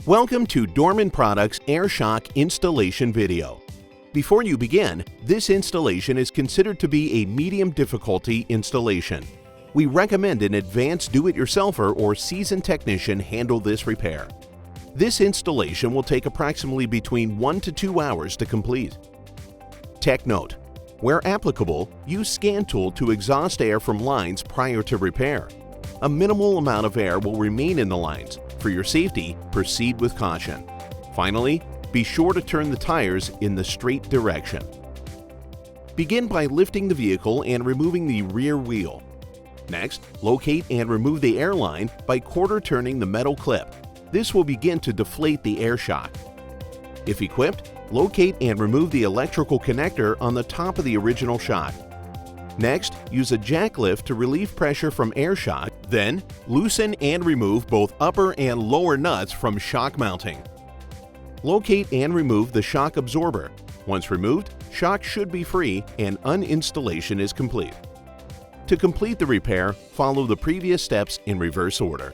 Welcome to Dorman Products Air Shock installation video. Before you begin, this installation is considered to be a medium difficulty installation. We recommend an advanced do-it-yourselfer or seasoned technician handle this repair. This installation will take approximately between 1 to 2 hours to complete. Tech note: where applicable, use scan tool to exhaust air from lines prior to repair. A minimal amount of air will remain in the lines. For your safety, proceed with caution. Finally, be sure to turn the tires in the straight direction. Begin by lifting the vehicle and removing the rear wheel. Next, locate and remove the air line by quarter-turning the metal clip. This will begin to deflate the air shock. If equipped, locate and remove the electrical connector on the top of the original shock. Next, use a jack lift to relieve pressure from air shock. Then, loosen and remove both upper and lower nuts from shock mounting. Locate and remove the shock absorber. Once removed, shock should be free and uninstallation is complete. To complete the repair, follow the previous steps in reverse order.